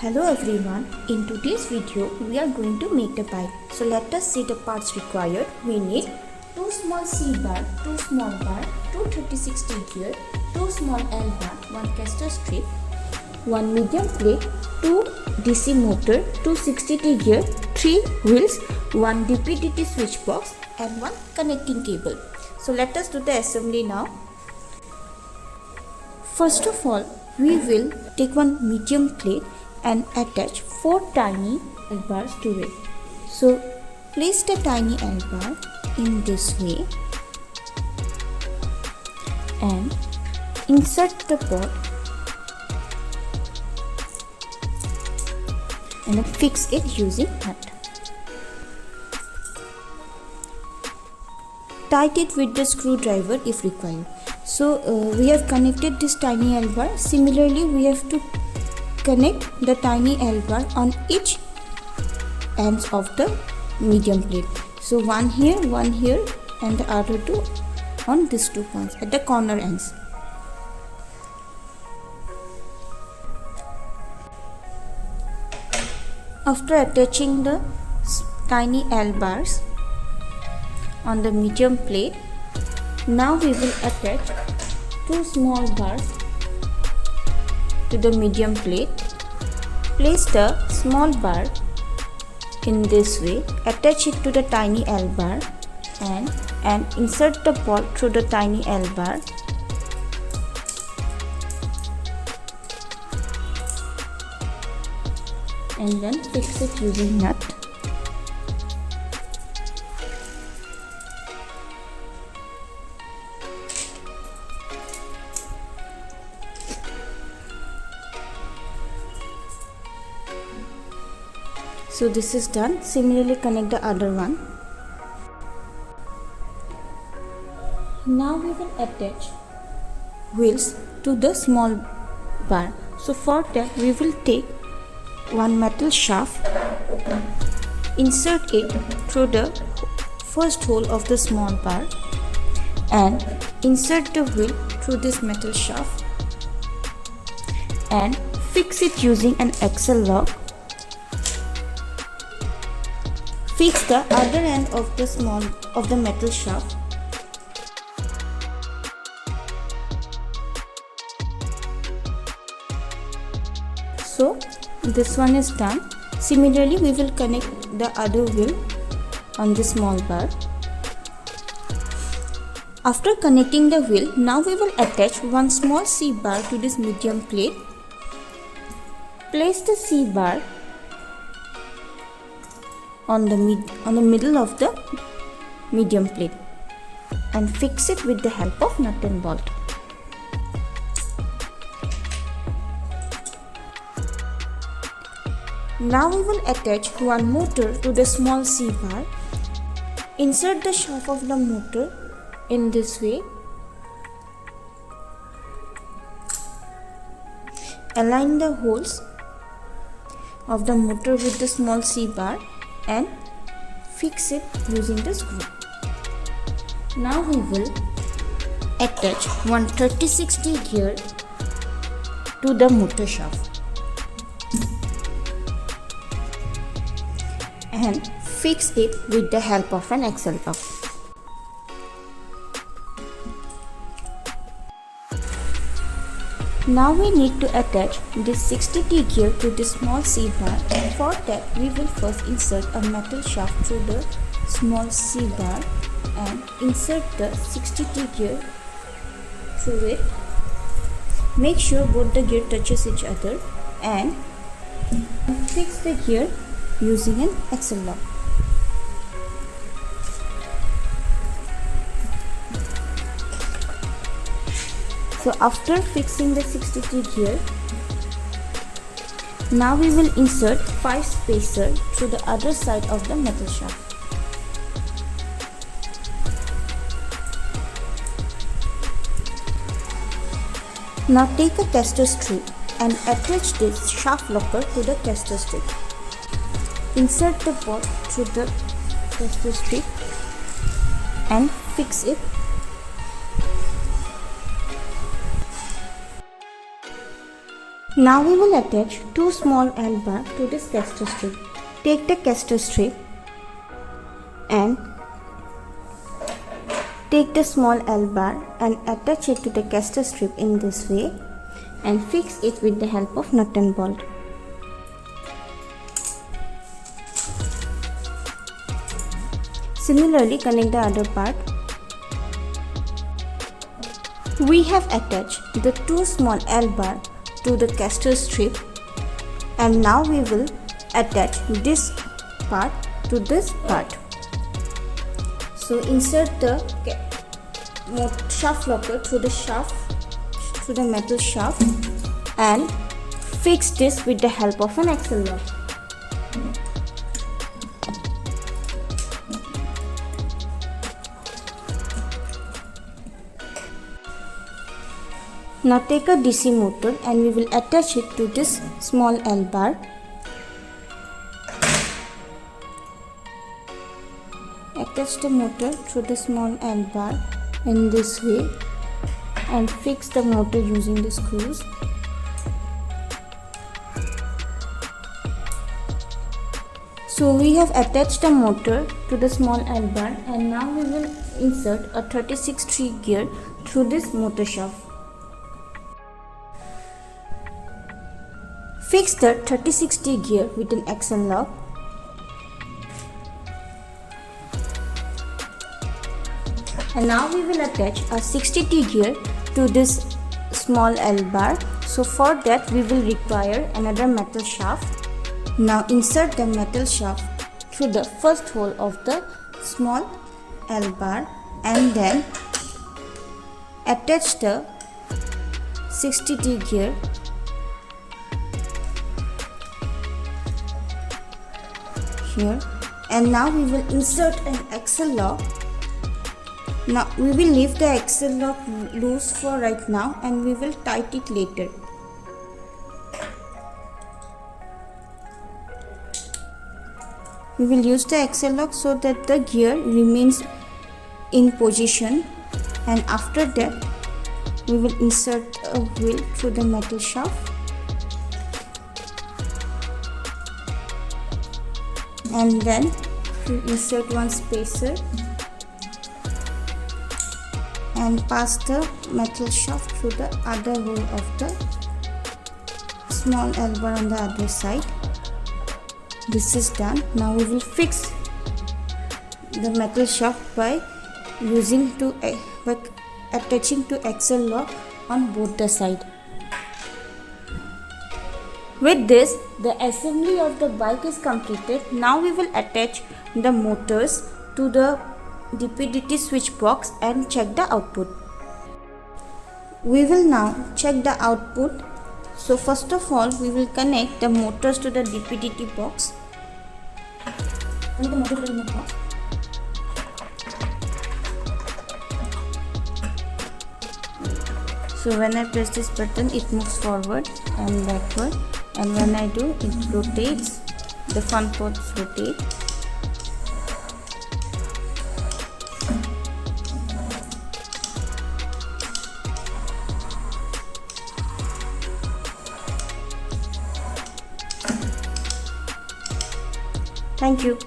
Hello everyone, in today's video we are going to make the bike. So let us see the parts required. We need 2 small C bar, 2 small bar, 2 36T gear, 2 small L bar, 1 caster strip, 1 medium plate, 2 DC motor, 2 60T gear, 3 wheels, 1 DP/DT switch box and 1 connecting cable. So let us do the assembly now. First of all, we will take one medium plate and attach 4 tiny L bars to it. So place the tiny L bar in this way and insert the pot and then fix it using nut. Tight it with the screwdriver if required. So we have connected this tiny L bar. Similarly, we have to connect the tiny L bar on each ends of the medium plate. So one here and the other two on these 2 points at the corner ends. After attaching the tiny L bars on the medium plate, now we will attach 2 small bars to the medium plate. Place the small bar in this way, attach it to the tiny L bar and insert the pot through the tiny L bar. And then fix it using nut. So this is done. Similarly connect the other one. Now we will attach wheels to the small bar. So for that we will take one metal shaft, insert it through the first hole of the small bar and insert the wheel through this metal shaft and fix it using an axle lock. Fix the other end of the metal shaft. So this one is done. Similarly, we will connect the other wheel on the small bar. After connecting the wheel, now we will attach one small C bar to this medium plate. Place the C bar on the middle of the medium plate and fix it with the help of nut and bolt. Now we will attach one motor to the small C bar. Insert the shaft of the motor in this way. Align the holes of the motor with the small C bar and fix it using the screw. Now we will attach one 36T gear to the motor shaft and fix it with the help of an axle lock. Now we need to attach this 60T gear to the small C bar. For that, we will first insert a metal shaft through the small C bar and insert the 60T gear through it. Make sure both the gear touches each other and fix the gear using an axle lock. So after fixing the 60T gear, now we will insert 5 spacer through the other side of the metal shaft. Now take a caster strip and attach this shaft locker to the caster strip. Insert the pot through the caster strip and fix it. Now we will attach two small L bar to this caster strip. Take the caster strip and take the small L bar and attach it to the caster strip in this way and fix it with the help of nut and bolt. Similarly, connect the other part. We have attached the two small L bar to the caster strip, and now we will attach this part to this part. So insert the shaft locker through the metal shaft and fix this with the help of an axle lock. Now take a DC motor and we will attach it to this small L bar. Attach the motor through the small L bar in this way and fix the motor using the screws. So we have attached the motor to the small L bar, and now we will insert a 36-3 gear through this motor shaft. Fix the 36-T gear with an axle lock. And now we will attach a 60-T gear to this small L bar. So for that we will require another metal shaft. Now insert the metal shaft through the first hole of the small L bar and then attach the 60-T gear here, and now we will insert an axle lock. Now we will leave the axle lock loose for right now and we will tighten it later. We will use the axle lock so that the gear remains in position, and after that we will insert a wheel through the metal shaft and then we insert one spacer and pass the metal shaft through the other hole of the small L bar on the other side. This is done. Now we will fix the metal shaft by attaching to axle lock on both the sides. With this, the assembly of the bike is completed. Now we will attach the motors to the DP/DT switch box and check the output. We will now check the output. So first of all, we will connect the motors to the DP/DT box. So when I press this button, it moves forward and backward, and when I do, it rotates. The front ports rotate. Thank you.